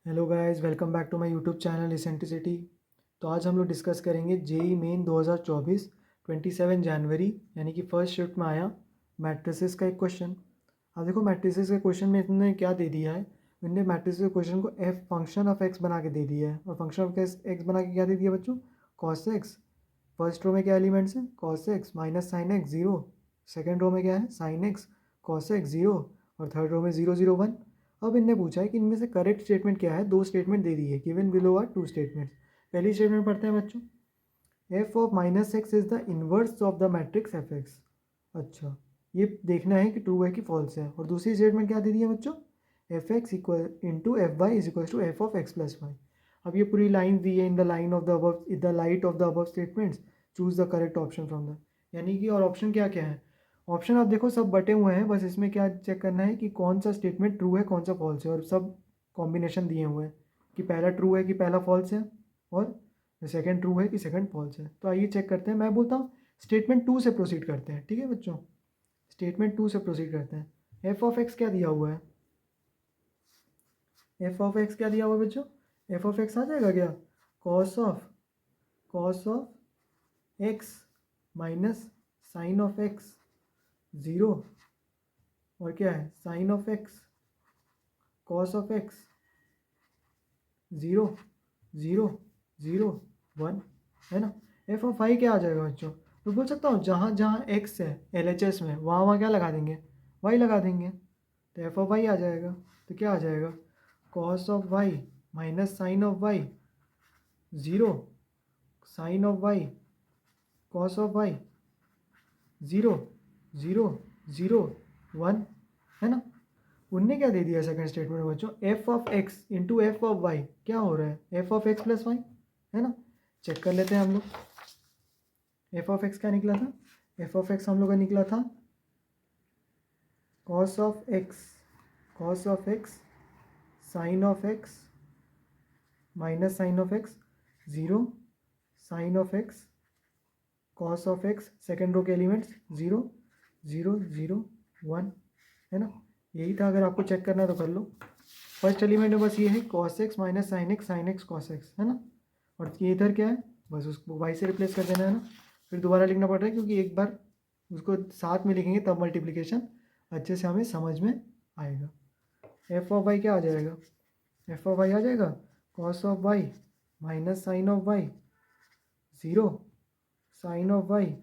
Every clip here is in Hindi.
Hello guys, welcome back to my YouTube channel eccentricity. तो आज हम लोग डिस्कस करेंगे जेई मेन 2024 27 जनवरी यानी कि फर्स्ट शिफ्ट में आया मैट्रिसेस का एक क्वेश्चन। अब देखो मैट्रिसेस के क्वेश्चन में इन्होंने क्या दे दिया है। इन्होंने मैट्रिसेस के क्वेश्चन को एफ फंक्शन ऑफ एक्स बना के दे दिया है। और फंक्शन ऑफ एक्स बना के क्या दे दिया बच्चों? Cos x. फर्स्ट रो में क्या एलिमेंट्स हैं? Cos x minus sine x zero. Second row में क्या है? Sine x cos x zero. और थर्ड रो में 0 0 1। अब इनने पूछा है कि इनमें से करेक्ट स्टेटमेंट क्या है। दो स्टेटमेंट दे दी है, given below are two statements. पहली स्टेटमेंट पढ़ते हैं बच्चों। F of minus x is the inverse of the matrix f x. अच्छा, ये देखना है कि ट्रू है कि फॉल्स है। और दूसरी स्टेटमेंट क्या दे दी है बच्चों? F x equal into f y is equal to f of x plus y. अब ये पूरी लाइन दी है in the line of the above, in the light of the above statements choose the correct option from the. यानी कि और ऑप्शन क्या क्या है? ऑप्शन आप देखो सब बटे हुए हैं, बस इसमें क्या चेक करना है कि कौन सा स्टेटमेंट ट्रू है कौन सा फॉल्स है। और सब कॉम्बिनेशन दिए हुए हैं कि पहला ट्रू है कि पहला फॉल्स है, और सेकंड ट्रू है कि सेकंड फॉल्स है। तो आइए चेक करते हैं। मैं बोलता हूँ स्टेटमेंट टू से प्रोसीड करते हैं, ठीक है बच्चों? स्टेटमेंट टू से प्रोसीड करते हैं। एफ ऑफ एक्स क्या दिया हुआ है? एफ ऑफ एक्स क्या दिया हुआ है बच्चों? एफ ऑफ एक्स आ जाएगा क्या? Cos of x minus sine of x zero. और क्या है? Sine of x cos of x zero zero zero one, है ना? एफ ऑफ वाई क्या आ जाएगा बच्चों? तो बोल सकता हूँ जहाँ जहाँ एक्स है LHS में, वहाँ वहाँ क्या लगा देंगे? वाई लगा देंगे। तो एफ ऑफ वाई आ जाएगा। तो क्या आ जाएगा? Cos of y minus sine of y zero, sine of y cos of y zero zero zero one, है ना? उनने क्या दे दिया सेकंड स्टेटमेंट में बच्चों? F of x into F of y क्या हो रहा है? F of x plus y, है ना? चेक कर लेते हैं हम लोग। एफ ऑफ एक्स क्या निकला था? एफ ऑफ एक्स हम लोग का निकला था cos of x sine of x minus sine of x zero, sine of x cos of x, second row के एलिमेंट्स 0 0 0 1, है ना? यही था। अगर आपको चेक करना है तो कर लो। फर्स्ट एलिमेंट में बस ये है cos x minus sine x cos x, है ना? और ये इधर क्या है? बस उसको वाई से रिप्लेस कर देना है ना। फिर दोबारा लिखना पड़ रहा है क्योंकि एक बार उसको साथ में लिखेंगे तब मल्टीप्लिकेशन अच्छे से हमें समझ में आएगा। एफ ऑफ वाई क्या आ जाएगा? एफ ऑफ वाई आ जाएगा cos of y minus sine of y zero, sine of y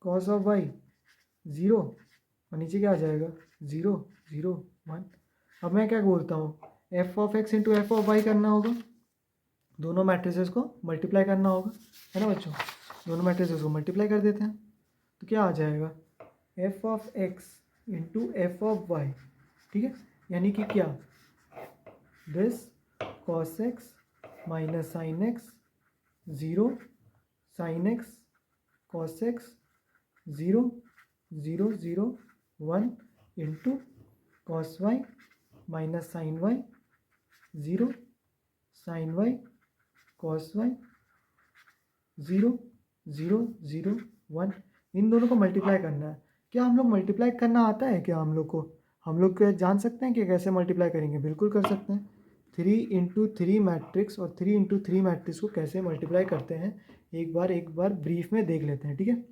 cos of y zero, और नीचे क्या आ जाएगा? 0 0 1। अब मैं क्या बोलता हूँ? F of x into F of y करना होगा, दोनों मैट्रिसेस को मल्टीप्लाई करना होगा, है ना बच्चों? दोनों मैट्रिसेस को मल्टीप्लाई कर देते हैं। तो क्या आ जाएगा? F of x into F of y, ठीक है? यानी कि क्या? This cos x minus sine x zero, sine x cos x zero 0 0 1 into cos y minus sine y zero, sine y cos y zero 0 0 1। इन दोनों को मल्टीप्लाई करना है। क्या हम लोग मल्टीप्लाई करना आता है क्या हम लोग को? हम लोग क्या जान सकते हैं कि कैसे मल्टीप्लाई करेंगे? बिल्कुल कर सकते हैं। 3 × 3 मैट्रिक्स और 3 × 3 मैट्रिक्स को कैसे मल्टीप्लाई करते हैं एक बार ब्रीफ में देख लेते हैं, ठीक है?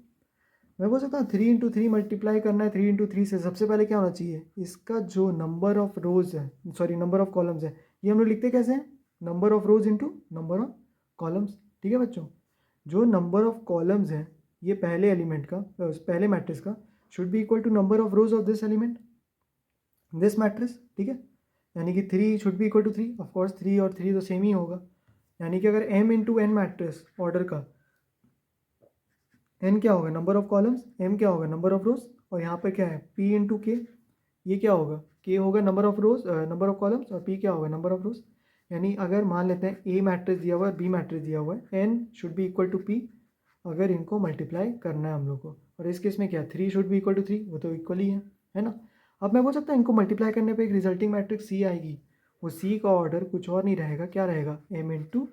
मैं बोल सकता हूँ 3 × 3 मल्टीप्लाई करना है 3 × 3 से। सबसे पहले क्या होना चाहिए? इसका जो नंबर ऑफ रोज है, सॉरी नंबर ऑफ कॉलम्स है, ये हम लोग लिखते कैसे हैं? Number of rose into number of columns, ठीक है बच्चों? जो नंबर ऑफ कॉलम्स है ये पहले एलिमेंट का, पहले मैट्रिक्स का should be equal to number of rows of this element, this matrix, ठीक है? यानी कि 3 should be equal to 3। Of course 3 और 3 तो सेम ही होगा। यानी कि अगर m into n matrix order का, n क्या होगा? नंबर ऑफ कॉलम्स, m क्या होगा? नंबर ऑफ रोज, और यहाँ पर क्या है? p इंटू के, ये क्या होगा? k होगा number of rose, number of columns, और p क्या होगा? नंबर ऑफ रोज। यानी अगर मान लेते हैं a मैट्रिक्स दिया हुआ है, b मैट्रिक्स दिया हुआ है, n should be equal to p। अगर इनको मल्टीप्लाई करना है हम लोग को, और इस केस में क्या? 3 शुड बी इक्वल टू 3, वो तो इक्वल ही है ना? अब मैं बोल सकता हूँ इनको मल्टीप्लाई करने पे एक रिजल्टिंग मैट्रिक्स c आएगी। वो c का ऑर्डर कुछ और नहीं रहेगा, क्या रहेगा? m इंटू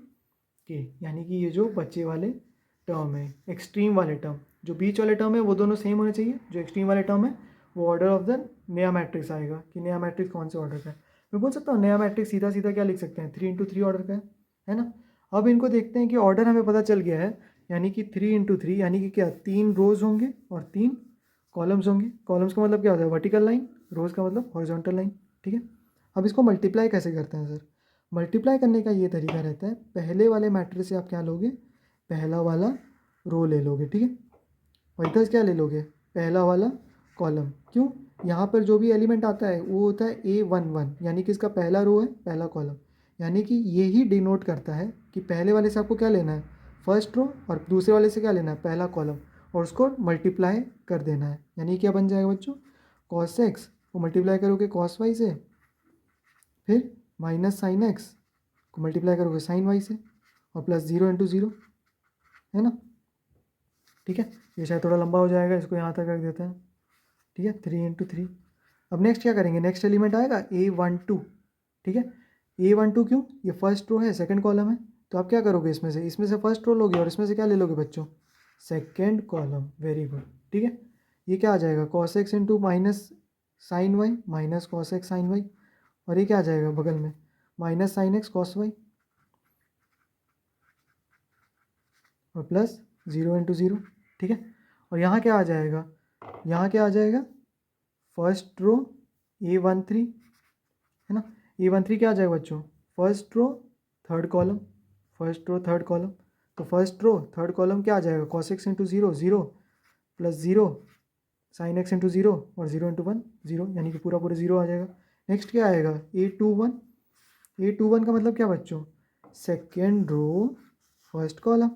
के। यानी कि ये जो बच्चे वाले टर्म है, एक्सट्रीम वाले टर्म, जो बीच वाले टर्म है वो दोनों सेम होने चाहिए। जो एक्सट्रीम वाले टर्म है वो ऑर्डर ऑफ द नया मैट्रिक्स आएगा कि नया मैट्रिक्स कौन से ऑर्डर का है। मैं बोल सकता हूँ नया मैट्रिक्स सीधा सीधा क्या लिख सकते हैं, 3 × 3 ऑर्डर का है ना। अब इनको देखते हैं कि ऑर्डर हमें पता चल गया है, यानी कि 3 × 3 यानी कि क्या 3 रोज होंगे और 3 कॉलम्स होंगे। कॉलम्स का मतलब क्या होता है, वर्टिकल लाइन, रोज का मतलब हॉरिजॉन्टल लाइन, ठीक है। अब इसको मल्टीप्लाई कैसे करते हैं सर, मल्टीप्लाई करने का ये तरीका रहता है, पहले वाले मैट्रिक्स से आप क्या लोगे, पहला वाला रो ले लोगे, ठीक है, और इधर क्या ले लोगे, पहला वाला कॉलम। क्यों, यहाँ पर जो भी एलिमेंट आता है वो होता है A11, यानी कि इसका पहला रो है, पहला कॉलम, यानी कि ये ही डिनोट करता है कि पहले वाले से आपको क्या लेना है, फर्स्ट रो, और दूसरे वाले से क्या लेना है, पहला कॉलम, और उसको मल्टीप्लाई कर देना है। यानी क्या बन जाएगा बच्चों, cos x को मल्टीप्लाई करोगे cos y से, फिर माइनस साइन एक्स को मल्टीप्लाई करोगे साइन वाई से, और प्लस 0 × 0, है ना, ठीक है। ये शायद थोड़ा लंबा हो जाएगा, इसको यहाँ तक रख देते हैं, ठीक है, 3 × 3। अब नेक्स्ट क्या करेंगे, नेक्स्ट एलिमेंट आएगा A12, ठीक है। A12 क्यों, ये फर्स्ट रो है, सेकंड कॉलम है, तो आप क्या करोगे, इसमें से फर्स्ट रो लोगे, और इसमें से क्या ले लोगे बच्चों, सेकंड कॉलम, वेरी गुड, ठीक है। ये क्या आ जाएगा, cos x × minus sine y minus cos x sine वाई, और ये क्या आ जाएगा बगल में, minus sine x cos y, और प्लस 0 × 0, ठीक है। और यहाँ क्या आ जाएगा, यहाँ क्या आ जाएगा, फर्स्ट रो A13, है ना, A13 क्या आ जाएगा बच्चों, first row third column, first row third column, तो फर्स्ट रो थर्ड कॉलम क्या आ जाएगा, cos x × 0 0 plus 0 sine x × 0 और 0 × 1 0, यानी कि पूरा पूरा 0 आ जाएगा। नेक्स्ट क्या आएगा, A21 का मतलब क्या बच्चों, सेकेंड रो फर्स्ट कॉलम,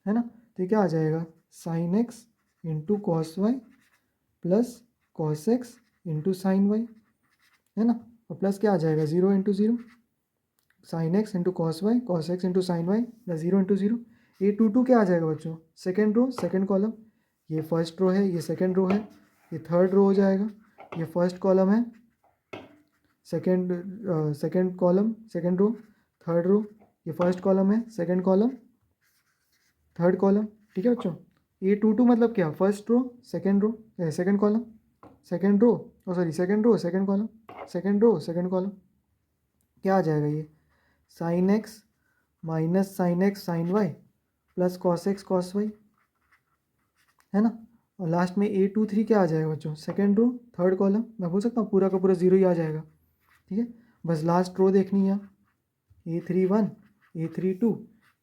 है ना, तो ये क्या आ जाएगा, sine x × cos y plus cos x × sine y, है ना, और प्लस क्या आ जाएगा 0 × 0 sine x × cos x × sine y plus 0 × 0। A22 क्या आ जाएगा बच्चों, सेकेंड रो सेकेंड कॉलम, ये फर्स्ट रो है, ये सेकेंड रो है, ये थर्ड रो हो जाएगा, ये फर्स्ट कॉलम है, second column second row, third row, ये फर्स्ट कॉलम है, सेकेंड कॉलम, थर्ड कॉलम, ठीक है बच्चों। A22 मतलब क्या, first row second row, second column, second row, second row second column, second row second column, क्या आ जाएगा ये, sine x minus sine x sine y plus cos x cos y, है ना, और लास्ट में A23 क्या आ जाएगा बच्चों, सेकेंड रो थर्ड कॉलम, मैं बोल सकता हूँ पूरा का पूरा 0 ही आ जाएगा, ठीक है। बस लास्ट रो देखनी है, A31 A32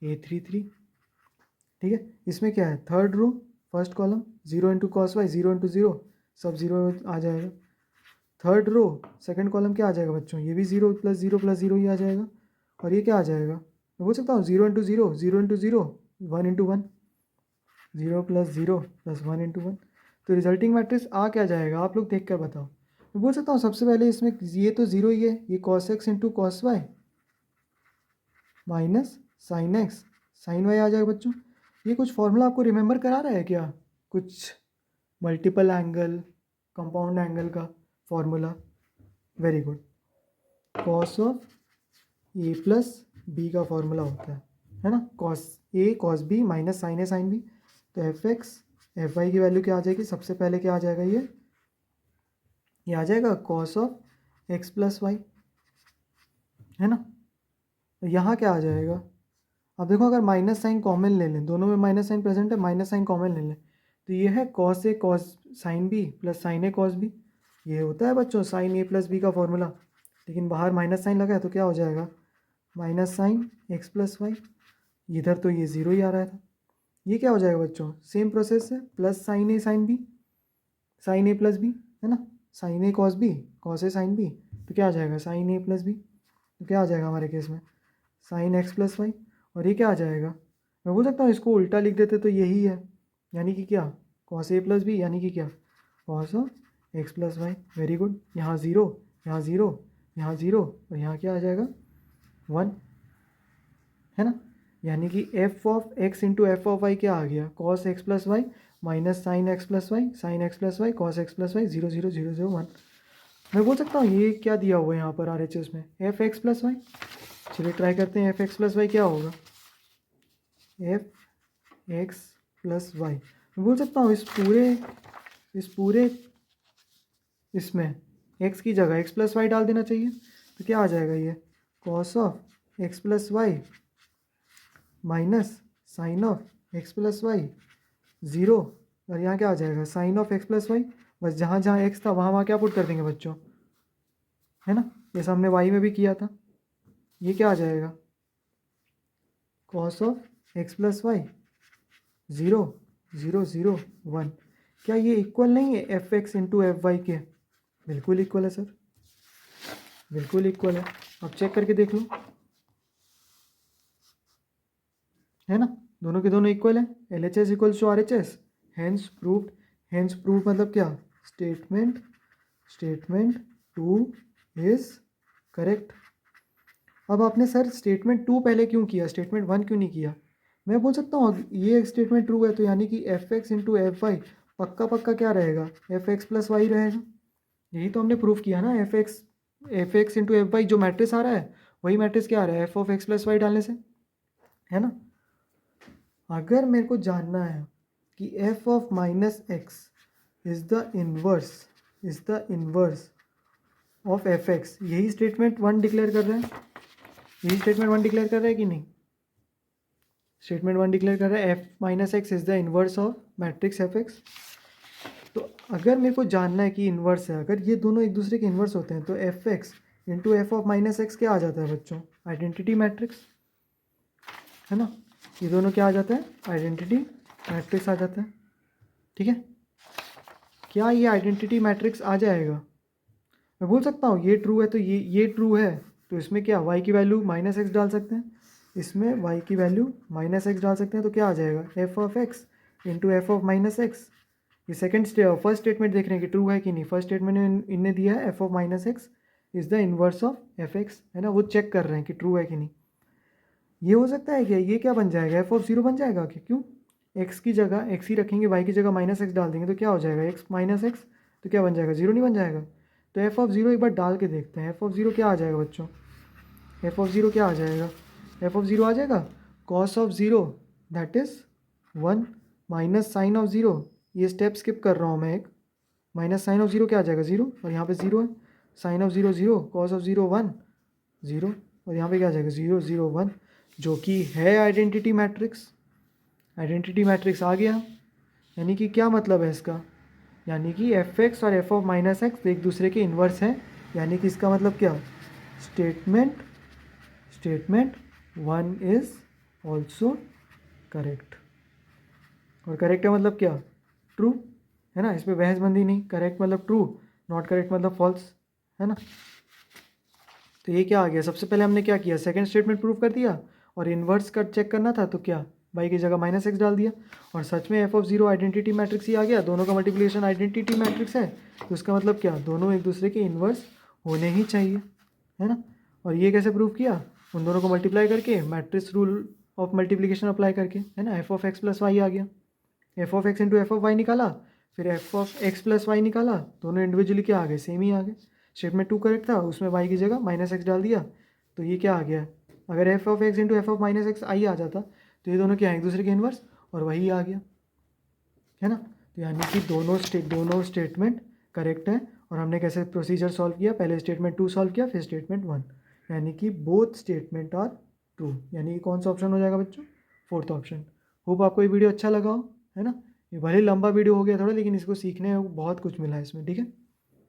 A33, ठीक है। इसमें क्या है, third row first column, 0 × cos y 0 × 0 सब 0 आ जाएगा, थर्ड रो सेकंड कॉलम क्या आ जाएगा बच्चों, ये भी 0 प्लस 0 ही आ जाएगा, और ये क्या आ जाएगा, मैं बोल सकता हूँ 0 × 0 0 × 0 1 × 1 0 प्लस 0 प्लस 1 × 1, तो रिजल्टिंग मैट्रिक्स आ क्या जाएगा, आप लोग देख कर बताओ। मैं बोल सकता हूँ सबसे पहले इसमें ये तो 0 ही है, ये cos x × cos y minus sine x sine y आ जाएगा बच्चों। ये कुछ फॉर्मूला आपको रिमेंबर करा रहा है क्या, कुछ मल्टीपल एंगल कंपाउंड एंगल का formula, very good, cos of A plus B का फॉर्मूला होता है ना, cos A cos B minus sine A sine B, तो एफ एक्स एफ वाई की वैल्यू क्या आ जाएगी, सबसे पहले क्या आ जाएगा, ये आ जाएगा cos of x plus y, है ना, तो यहाँ क्या आ जाएगा, अब देखो अगर माइनस साइन कॉमन ले लें, दोनों में माइनस साइन प्रेजेंट है, माइनस साइन कॉमन ले लें, तो ये है cos A cos sine B plus sine A cos B, ये होता है बच्चों साइन ए प्लस बी का फॉर्मूला, लेकिन बाहर माइनस साइन लगा है तो क्या हो जाएगा, minus sine x plus y, इधर तो ये 0 ही आ रहा था, ये क्या हो जाएगा बच्चों, सेम प्रोसेस है, plus sine A sine B sign A plus B, है ना, sign A cos B cos A sine B, तो क्या आ जाएगा साइन ए प्लस बी, तो क्या आ जाएगा हमारे केस में साइन एक्स प्लस वाई, और ये क्या आ जाएगा, मैं बोल सकता हूँ इसको उल्टा लिख देते तो यही है, यानी कि क्या कॉस ए प्लस बी, यानी कि क्या cos of x plus y, very good, यहाँ 0 यहाँ 0 यहाँ 0 और यहाँ क्या आ जाएगा 1, है ना, यानी कि f of x into F of y क्या आ गया, cos x plus y minus sine x plus y sine x plus y cos x plus y 0 0 0 0 1। मैं बोल सकता हूँ ये क्या दिया हुआ है यहाँ पर RHS में, एफ एक्स प्लस वाई, चलिए ट्राई करते हैं, एफ एक्स प्लस वाई क्या होगा, एफ एक्स प्लस वाई, मैं बोल सकता हूँ इस पूरे इसमें x की जगह x प्लस वाई डाल देना चाहिए, तो क्या आ जाएगा ये cos of x plus y minus sine of x plus y 0, और यहाँ क्या आ जाएगा sine of x plus y, बस जहाँ जहाँ एक्स था वहाँ वहाँ क्या पुट कर देंगे बच्चों, है ना, जैसा हमने वाई में भी किया था। ये क्या आ जाएगा cos of x plus y 0 0 0 1। क्या ये इक्वल नहीं है f x into f y के? बिल्कुल इक्वल है सर, बिल्कुल इक्वल है। अब चेक करके देख लो, है ना, दोनों के दोनों इक्वल है। L H S equals to R H S, hence proved. Hence proved मतलब क्या, स्टेटमेंट स्टेटमेंट 2 इज करेक्ट। अब आपने सर स्टेटमेंट 2 पहले क्यों किया, स्टेटमेंट 1 क्यों नहीं किया? मैं बोल सकता हूँ ये स्टेटमेंट ट्रू है तो यानी कि f x into f y पक्का पक्का क्या रहेगा, एफ एक्स प्लस वाई रहेगा। यही तो हमने प्रूफ किया ना, f x into f y जो मैट्रिक्स आ रहा है वही मैट्रिक्स क्या आ रहा है, f of x plus y डालने से, है ना। अगर मेरे को जानना है कि f of minus x is the inverse of F x, यही स्टेटमेंट 1 डिक्लेयर कर रहा है, यही स्टेटमेंट 1 डिक्लेयर कर रहा है कि नहीं? स्टेटमेंट 1 डिक्लेयर कर रहा है F minus x is the inverse of matrix f x. तो अगर मेरे को जानना है कि इन्वर्स है, अगर ये दोनों एक दूसरे के इन्वर्स होते हैं तो f x into F of minus x क्या आ जाता है बच्चों, आइडेंटिटी मैट्रिक्स, है ना। ये दोनों क्या आ जाता है, आइडेंटिटी मैट्रिक्स आ जाता है, ठीक है। क्या ये आइडेंटिटी मैट्रिक्स आ जाएगा? मैं बोल सकता हूँ ये ट्रू है तो ये ट्रू है, तो इसमें क्या वाई की वैल्यू माइनस एक्स डाल सकते हैं, इसमें वाई की वैल्यू माइनस एक्स डाल सकते हैं, तो क्या आ जाएगा f of x into F of minus x. ये फर्स्ट स्टेटमेंट देख रहे हैं कि ट्रू है कि नहीं। फर्स्ट स्टेटमेंट में इनने दिया है f of minus x is the inverse of F x, है ना, वो चेक कर रहे हैं कि ट्रू है कि नहीं। ये हो सकता है क्या, ये क्या बन जाएगा, एफ ऑफ 0 बन जाएगा कि क्यों, एक्स की जगह एक्स ही रखेंगे, वाई की जगह माइनस एक्स डाल देंगे तो क्या हो जाएगा एक्स माइनस एक्स, तो क्या बन जाएगा 0 नहीं बन जाएगा। तो एफ ऑफ 0 एक बार डाल के देखते हैं, एफ ऑफ 0 क्या आ जाएगा बच्चों, एफ ऑफ 0 क्या आ जाएगा, एफ ऑफ 0 आ जाएगा cos of 0 that is 1 minus sine of 0, ये स्टेप स्किप कर रहा हूँ मैं एक, माइनस साइन ऑफ 0 क्या आ जाएगा 0, और यहाँ पे 0 है, साइन ऑफ 0 0, कॉस ऑफ 0 1 0, और यहाँ पे क्या आ जाएगा 0 0 1, जो कि है आइडेंटिटी मैट्रिक्स। आइडेंटिटी मैट्रिक्स आ गया, यानी कि क्या मतलब है इसका, यानी कि एफ एक्स और एफ ऑफ माइनस एक्स एक दूसरे के इन्वर्स हैं, यानी कि इसका मतलब क्या, स्टेटमेंट 1 इज़ ऑल्सो करेक्ट। और करेक्ट है मतलब क्या, ट्रू, है ना, इस पर बहसबंदी नहीं, करेक्ट मतलब ट्रू, नॉट करेक्ट मतलब फॉल्स, है ना। तो ये क्या आ गया, सबसे पहले हमने क्या किया, सेकंड स्टेटमेंट प्रूव कर दिया, और इन्वर्स का चेक करना था तो क्या बाई की जगह माइनस एक्स डाल दिया, और सच में एफ ऑफ 0 आइडेंटिटी मैट्रिक्स ही आ गया, दोनों का मल्टीप्लिकेशन आइडेंटिटी मैट्रिक्स है, तो उसका मतलब क्या, दोनों एक दूसरे के इन्वर्स होने ही चाहिए, है ना। और ये कैसे प्रूव किया, उन दोनों को मल्टीप्लाई करके, matrix rule of multiplication apply करके, है ना, F of x plus y आ गया, F of x into F of y निकाला, फिर F of x plus y निकाला, दोनों इंडिविजुअली क्या आ गए, सेम ही आ गए। स्टेटमेंट 2 करेक्ट था, उसमें वाई की जगह माइनस एक्स डाल दिया, तो ये क्या आ गया, अगर F of x into F of minus x I आ जाता तो ये दोनों क्या है, एक दूसरे के इन्वर्स, और वही आ गया, है ना। तो यानी कि दोनों स्टेटमेंट करेक्ट है। और हमने कैसे प्रोसीजर सॉल्व किया, पहले स्टेटमेंट 2 सॉल्व किया, फिर स्टेटमेंट 1, यानी कि बोथ स्टेटमेंट आर ट्रू, यानी कि कौन सा ऑप्शन हो जाएगा बच्चों, फोर्थ ऑप्शन। होप आपको ये वीडियो अच्छा लगा हो, है ना। ये भले लंबा वीडियो हो गया थोड़ा, लेकिन इसको सीखने में बहुत कुछ मिला है इसमें, ठीक है।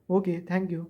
Okay, thank you.